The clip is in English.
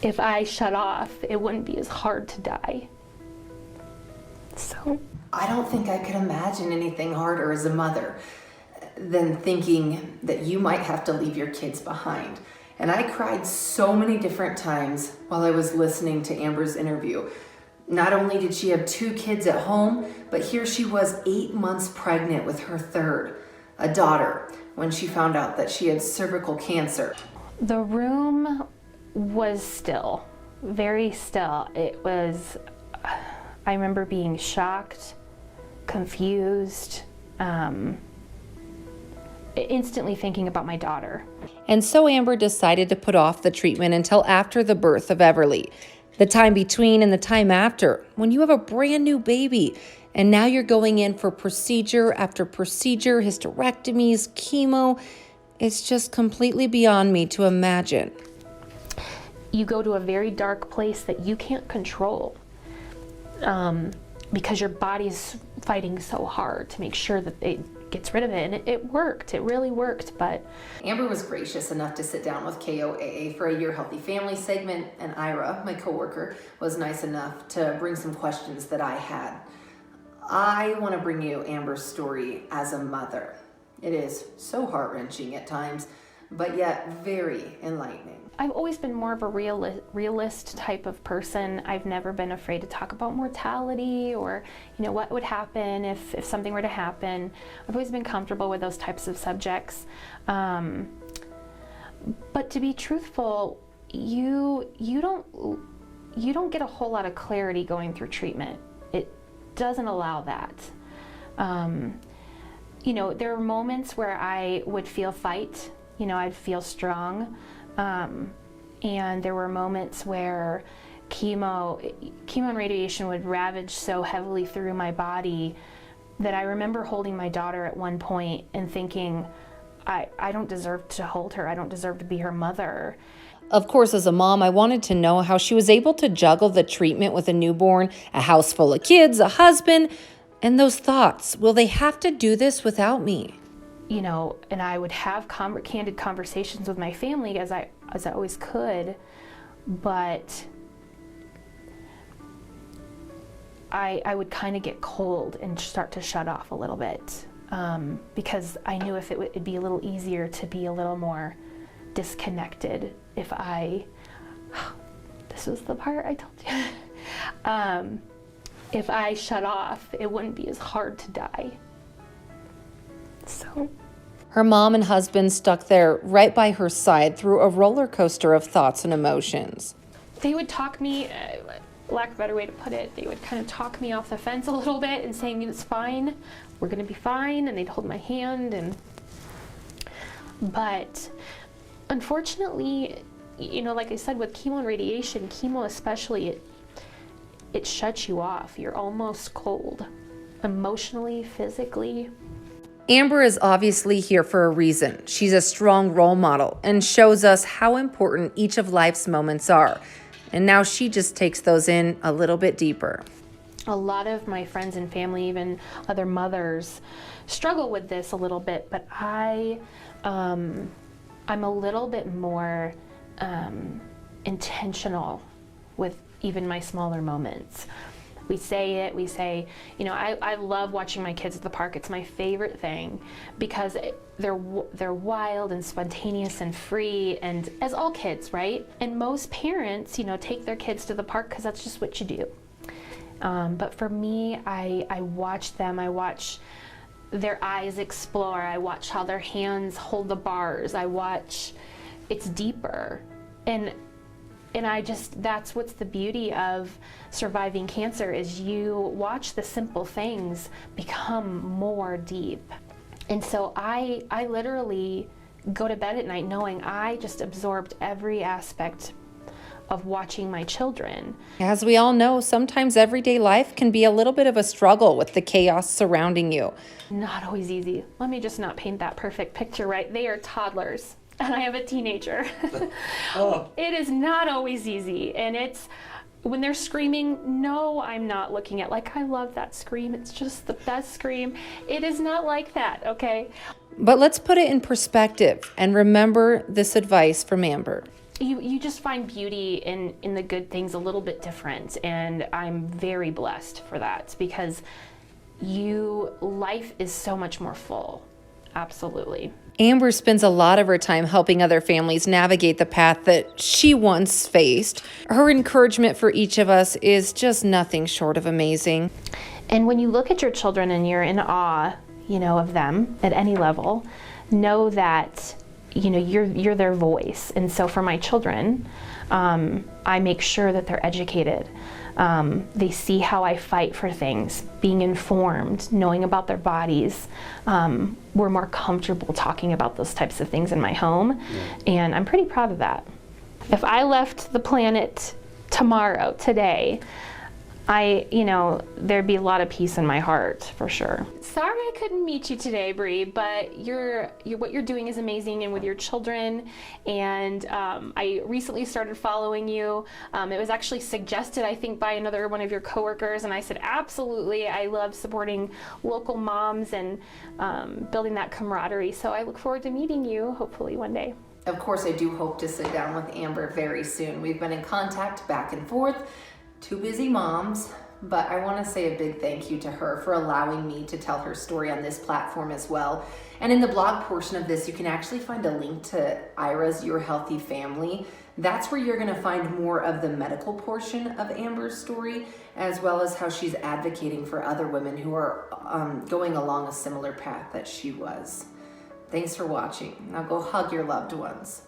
if I shut off, it wouldn't be as hard to die. So I don't think I could imagine anything harder as a mother than thinking that you might have to leave your kids behind. And I cried so many different times while I was listening to Amber's interview. Not only did she have 2 kids at home, but here she was 8 months pregnant with her third, a daughter, when she found out that she had cervical cancer. the room was still, very still. It was, I remember being shocked, confused, instantly thinking about my daughter. And so Amber decided to put off the treatment until after the birth of Everly. The time between and the time after, when you have a brand new baby, and now you're going in for procedure after procedure, hysterectomies, chemo, it's just completely beyond me to imagine. You go to a very dark place that you can't control because your body's fighting so hard to make sure that it gets rid of it. And it worked. It really worked. But Amber was gracious enough to sit down with KOAA for a Your Healthy Family segment, and Ira, my coworker, was nice enough to bring some questions that I had. I want to bring you Amber's story as a mother. It is so heart-wrenching at times, but yet very enlightening. I've always been more of a realist type of person. I've never been afraid to talk about mortality or, you know, what would happen if something were to happen. I've always been comfortable with those types of subjects. But to be truthful, you don't get a whole lot of clarity going through treatment. It doesn't allow that. You know, there are moments where I would feel fight. You know, I'd feel strong. And there were moments where chemo and radiation would ravage so heavily through my body that I remember holding my daughter at one point and thinking, I don't deserve to hold her. I don't deserve to be her mother. Of course, as a mom, I wanted to know how she was able to juggle the treatment with a newborn, a house full of kids, a husband, and those thoughts. Will they have to do this without me? You know, and I would have candid conversations with my family as I always could, but I would kind of get cold and start to shut off a little bit because I knew if it'd be a little easier to be a little more disconnected if this was the part I told you, if I shut off, it wouldn't be as hard to die. So her mom and husband stuck there right by her side through a roller coaster of thoughts and emotions. They would talk me, lack of a better way to put it, they would kind of talk me off the fence a little bit and saying, it's fine, we're gonna be fine, and they'd hold my hand. But unfortunately, you know, like I said, with chemo and radiation, chemo especially, it shuts you off. You're almost cold, emotionally, physically. Amber is obviously here for a reason. She's a strong role model and shows us how important each of life's moments are. And now she just takes those in a little bit deeper. A lot of my friends and family, even other mothers, struggle with this a little bit, but I'm a little bit more intentional with even my smaller moments. We say, you know, I love watching my kids at the park. It's my favorite thing because they're wild and spontaneous and free, and as all kids, right? And most parents, you know, take their kids to the park because that's just what you do. But for me, I watch them. I watch their eyes explore. I watch how their hands hold the bars. I watch it's deeper. And that's what's the beauty of surviving cancer is you watch the simple things become more deep. And so I literally go to bed at night knowing I just absorbed every aspect of watching my children. As we all know, sometimes everyday life can be a little bit of a struggle with the chaos surrounding you. Not always easy. Let me just not paint that perfect picture, right? They are toddlers. And I have a teenager. Oh. It is not always easy. And it's, when they're screaming, no, I'm not looking at, like, I love that scream. It's just the best scream. It is not like that, okay? But let's put it in perspective and remember this advice from Amber. you just find beauty in the good things a little bit different, and I'm very blessed for that, because life is so much more full. Absolutely. Amber spends a lot of her time helping other families navigate the path that she once faced. Her encouragement for each of us is just nothing short of amazing. And when you look at your children and you're in awe, of them at any level, know that, you're their voice. And so for my children, I make sure that they're educated. They see how I fight for things, being informed, knowing about their bodies. We're more comfortable talking about those types of things in my home, and I'm pretty proud of that. If I left the planet today, there'd be a lot of peace in my heart, for sure. Sorry I couldn't meet you today, Brie, but what you're doing is amazing, and with your children, and I recently started following you. It was actually suggested, I think, by another one of your coworkers, and I said, absolutely, I love supporting local moms and building that camaraderie, so I look forward to meeting you, hopefully one day. Of course, I do hope to sit down with Amber very soon. We've been in contact back and forth. Two busy moms, but I want to say a big thank you to her for allowing me to tell her story on this platform as well. And in the blog portion of this, you can actually find a link to Ira's Your Healthy Family. That's where you're going to find more of the medical portion of Amber's story, as well as how she's advocating for other women who are going along a similar path that she was. Thanks for watching. Now go hug your loved ones.